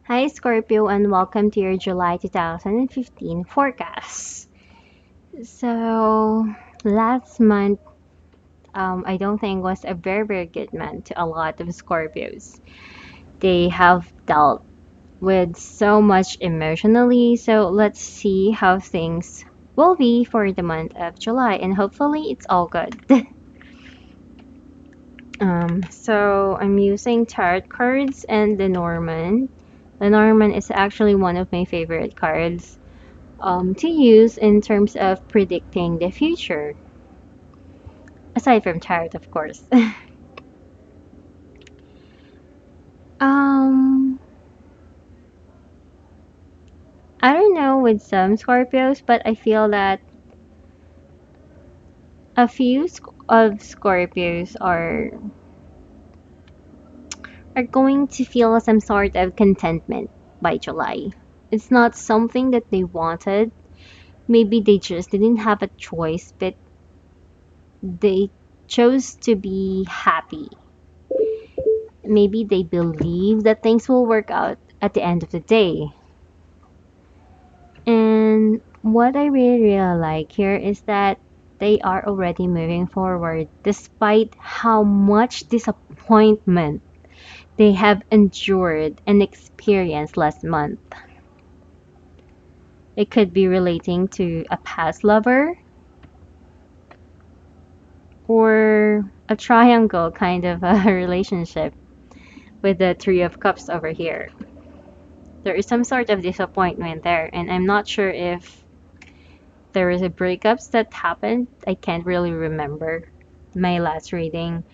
Hi, Scorpio, and welcome to your July 2015 forecast. So, last month, I don't think was a very good month to a lot of Scorpios. They have dealt with so much emotionally, so let's see how things will be for the month of July, and hopefully, it's all good. So, I'm using tarot cards and the Norman. The Norman is actually one of my favorite cards to use in terms of predicting the future, aside from tarot, of course. um, I don't know with some Scorpios, but I feel that a few of Scorpios are going to feel some sort of contentment by July. It's not something that they wanted. Maybe they just didn't have a choice, but they chose to be happy. Maybe they believe that things will work out at the end of the day. And what I really like here is that they are already moving forward despite how much disappointment they have endured and experienced last month. It could be relating to a past lover or a triangle kind of a relationship with the Three of Cups over here. There is some sort of disappointment there, and I'm not sure if there is a breakups that happened. I can't really remember my last reading,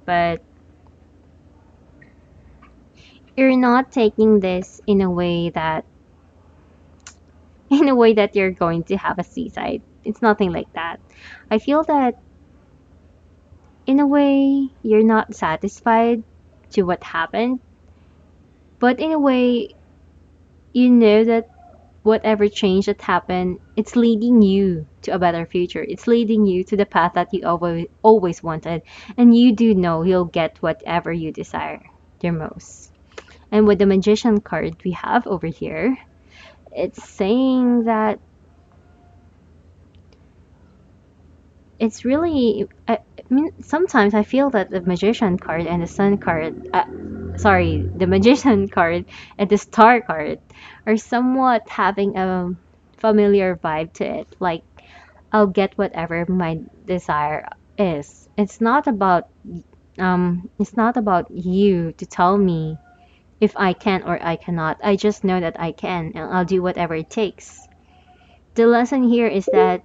but you're not taking this in a way that you're going to have a seaside. It's nothing like that. I feel that in a way you're not satisfied to what happened, but in a way you know that whatever change that happened, it's leading you to a better future. It's leading you to the path that you always wanted. And you do know you'll get whatever you desire the most. And with the magician card we have over here, it's saying that it's really, I mean, sometimes I feel that the magician card and the sun card, sorry, the magician card and the star card are somewhat having a familiar vibe to it. Like, I'll get whatever my desire is. It's not about you to tell me if I can or I cannot. I just know that I can and I'll do whatever it takes. The lesson here is that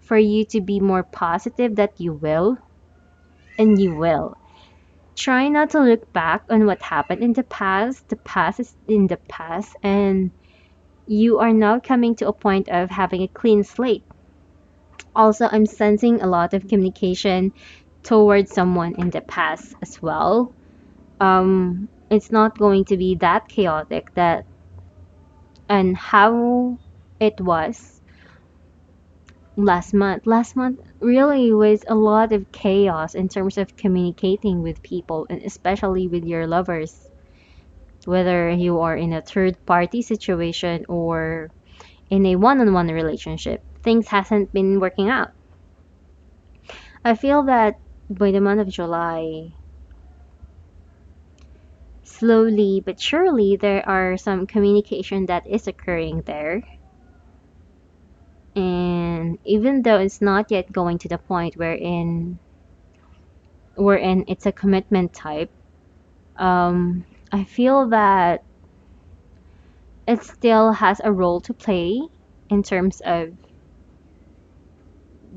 for you to be more positive that you will and you will. Try not to look back on what happened in the past. The past is in the past and you are now coming to a point of having a clean slate. Also, I'm sensing a lot of communication towards someone in the past as well. It's not going to be that chaotic that and how it was last month. Last month really was a lot of chaos in terms of communicating with people and especially with your lovers, whether you are in a third party situation or in a one-on-one relationship. Things hasn't been working out. I feel that by the month of July, slowly but surely there are some communication that is occurring there. And even though it's not yet going to the point wherein it's a commitment type, I feel that it still has a role to play in terms of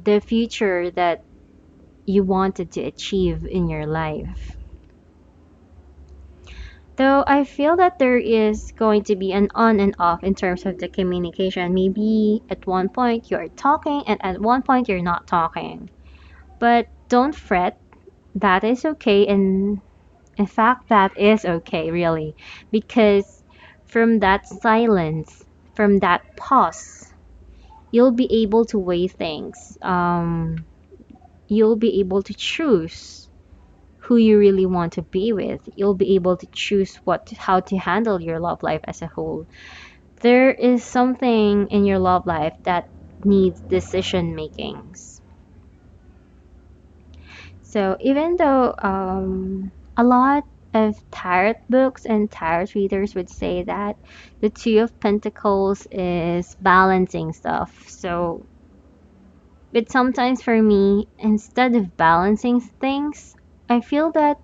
the future that you wanted to achieve in your life. Though I feel that there is going to be an on and off in terms of the communication. Maybe at one point you're talking and at one point you're not talking. But don't fret, that is okay. And in fact, that is okay, really. Because from that silence, from that pause, you'll be able to weigh things. You'll be able to choose who you really want to be with. You'll be able to choose how to handle your love life as a whole. There is something in your love life that needs decision makings. So even though a lot of tarot books and tarot readers would say that the Two of Pentacles is balancing stuff. So, but sometimes for me, instead of balancing things, I feel that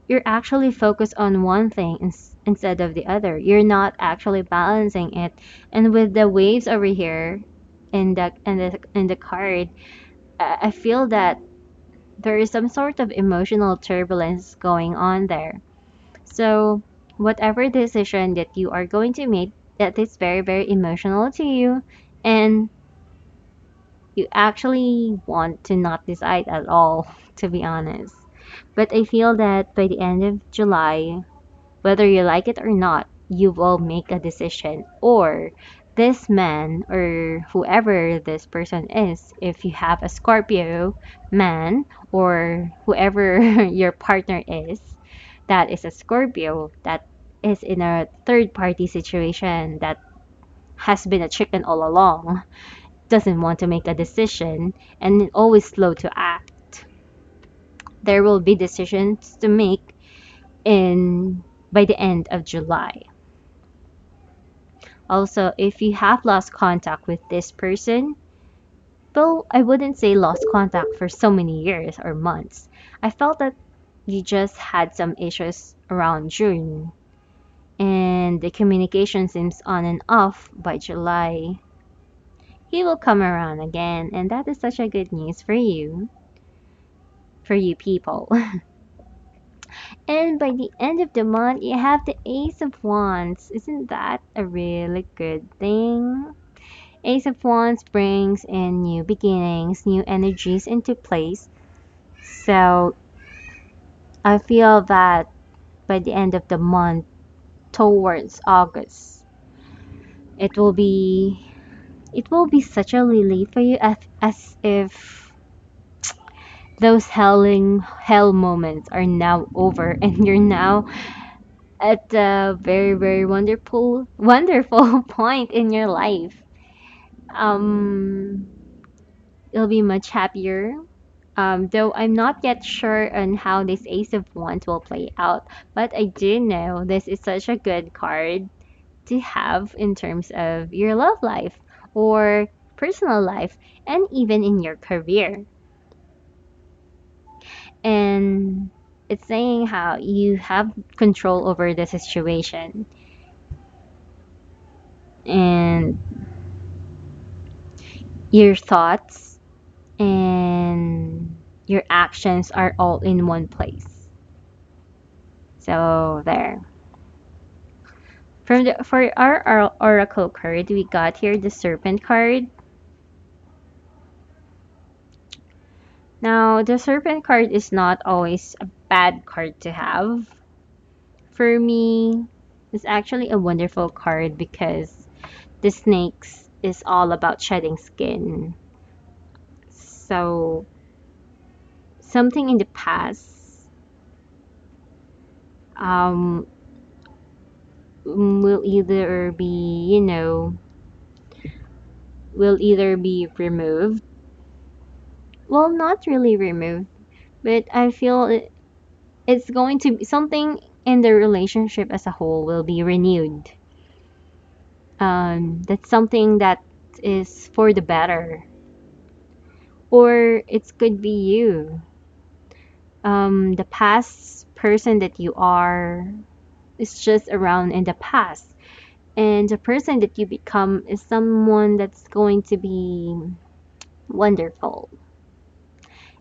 you're actually focused on one thing instead of the other. You're not actually balancing it. And with the waves over here in the card, I feel that there is some sort of emotional turbulence going on there. So, whatever decision that you are going to make that is very, very emotional to you, and you actually want to not decide at all, to be honest. But I feel that by the end of July, whether you like it or not, you will make a decision. Or this man or whoever this person is, if you have a Scorpio man or whoever your partner is, that is a Scorpio that is in a third party situation that has been a chicken all along, doesn't want to make a decision, and always slow to act. There will be decisions to make in by the end of July. Also, if you have lost contact with this person, well, I wouldn't say lost contact for so many years or months. I felt that you just had some issues around June, and the communication seems on and off by July. He will come around again, and that is such a good news for you people. And by the end of the month, you have the Ace of Wands. Isn't that a really good thing? Ace of Wands brings in new beginnings, new energies into place. So I feel that by the end of the month, towards August, it will be it will be such a relief for you as if those hell moments are now over and you're now at a very, very wonderful point in your life. Um, you'll be much happier. Though I'm not yet sure on how this Ace of Wands will play out, but I do know this is such a good card to have in terms of your love life or personal life and even in your career. And it's saying how you have control over the situation and your thoughts and your actions are all in one place. So there. For our oracle card, we got here the serpent card. Now, the serpent card is not always a bad card to have. For me, it's actually a wonderful card because the snakes is all about shedding skin. So, something in the past um, will either be, will either be removed. Well, not really removed, but I feel it's going to be something in the relationship as a whole will be renewed. That's something that is for the better, or it could be you. The past person that you are is just around in the past, and the person that you become is someone that's going to be wonderful.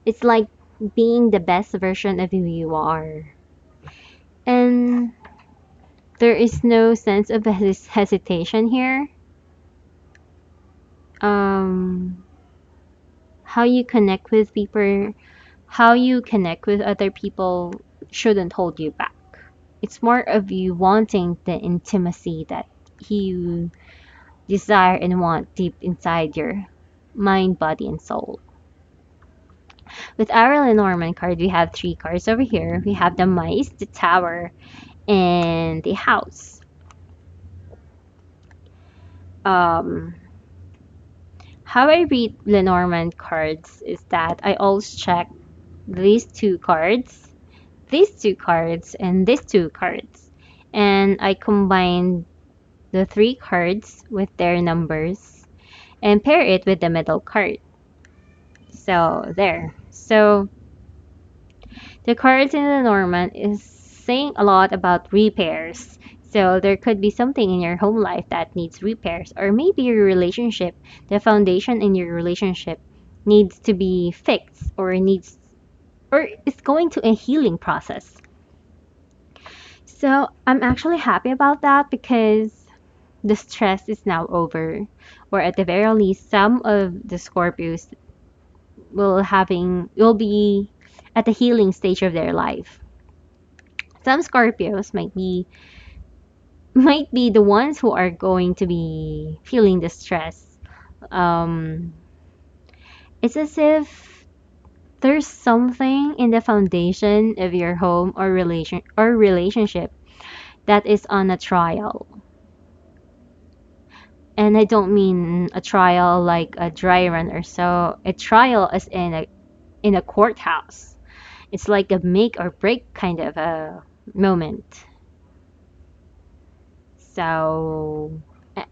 It's like being the best version of who you are. And there is no sense of hesitation here. Um, how you connect with people, how you connect with other people shouldn't hold you back. It's more of you wanting the intimacy that you desire and want deep inside your mind, body, and soul. With our Lenormand card, we have three cards over here. We have the mice, the tower, and the house. Um, how I read Lenormand cards is that I always check these two cards, these two cards, and these two cards. And I combine the three cards with their numbers and pair it with the middle card. So there. So the cards in the Norman is saying a lot about repairs. So there could be something in your home life that needs repairs, or maybe your relationship, the foundation in your relationship needs to be fixed or needs or is going to a healing process. So I'm actually happy about that because the stress is now over, or at the very least, some of the Scorpios will be at the healing stage of their life. Some Scorpios might be the ones who are going to be feeling the stress. Um, it's as if there's something in the foundation of your home or relationship that is on a trial. And I don't mean a trial like a dry run or so. A trial is in a courthouse. It's like a make or break kind of a moment. So,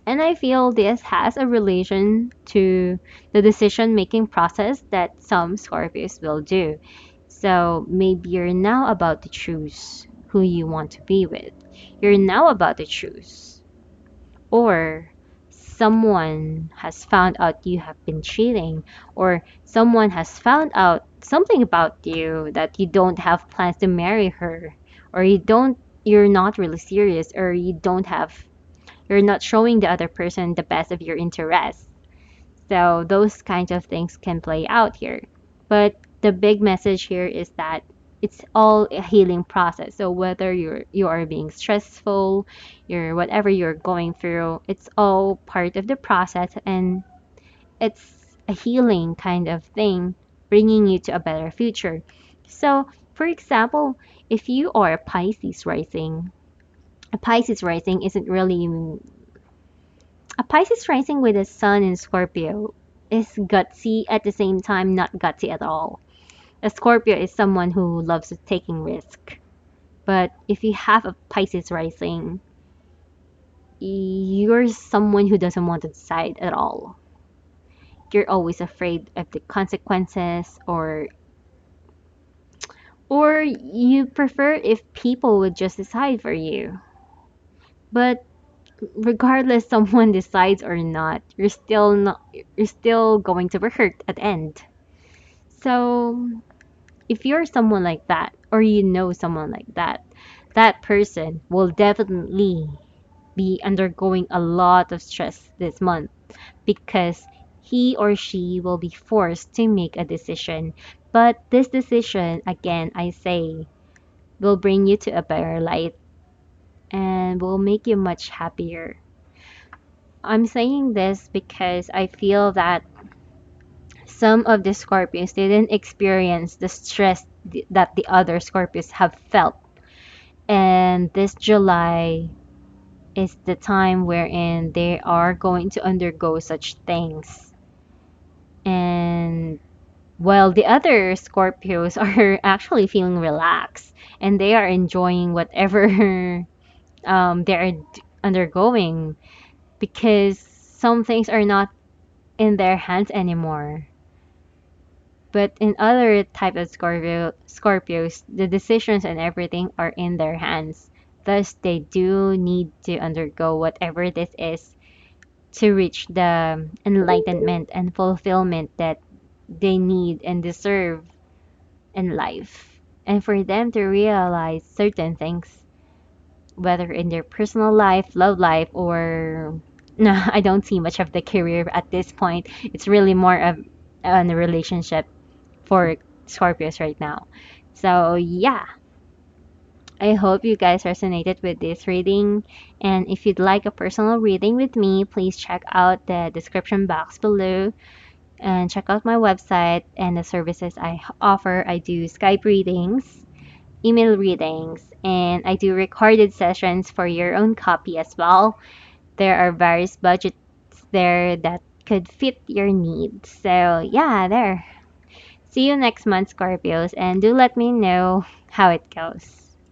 and I feel this has a relation to the decision making process that some Scorpios will do. So maybe you're now about to choose who you want to be with. You're now about to choose. Or someone has found out you have been cheating, or someone has found out something about you that you don't have plans to marry her, or you're not really serious, or you're not showing the other person the best of your interests. So those kinds of things can play out here. But the big message here is that it's all a healing process. So whether you are being stressful, you're whatever you're going through, it's all part of the process and it's a healing kind of thing, bringing you to a better future. So, for example, if you are a Pisces rising isn't really a Pisces rising with a sun in Scorpio is gutsy at the same time not gutsy at all. A Scorpio is someone who loves taking risk. But if you have a Pisces rising, you're someone who doesn't want to decide at all. You're always afraid of the consequences or you prefer if people would just decide for you. But regardless someone decides or not, you're still going to be hurt at the end. So if you're someone like that or you know someone like that, that person will definitely be undergoing a lot of stress this month because he or she will be forced to make a decision. But this decision, again, I say, will bring you to a better light and will make you much happier. I'm saying this because I feel that some of the Scorpios didn't experience the stress that the other Scorpios have felt. And this July is the time wherein they are going to undergo such things. And while the other Scorpios are actually feeling relaxed and they are enjoying whatever they're undergoing because some things are not in their hands anymore. But in other type of Scorpios, the decisions and everything are in their hands. Thus, they do need to undergo whatever this is to reach the enlightenment and fulfillment that they need and deserve in life. And for them to realize certain things, whether in their personal life, love life, or no, I don't see much of the career at this point. It's really more of a relationship for Scorpios right now. So yeah, I hope you guys resonated with this reading. And if you'd like a personal reading with me, please check out the description box below. and check out my website and the services I offer. I do Skype readings, email readings, and I do recorded sessions for your own copy as well. There are various budgets there that could fit your needs. So, yeah, there. See you next month, Scorpios, and do let me know how it goes.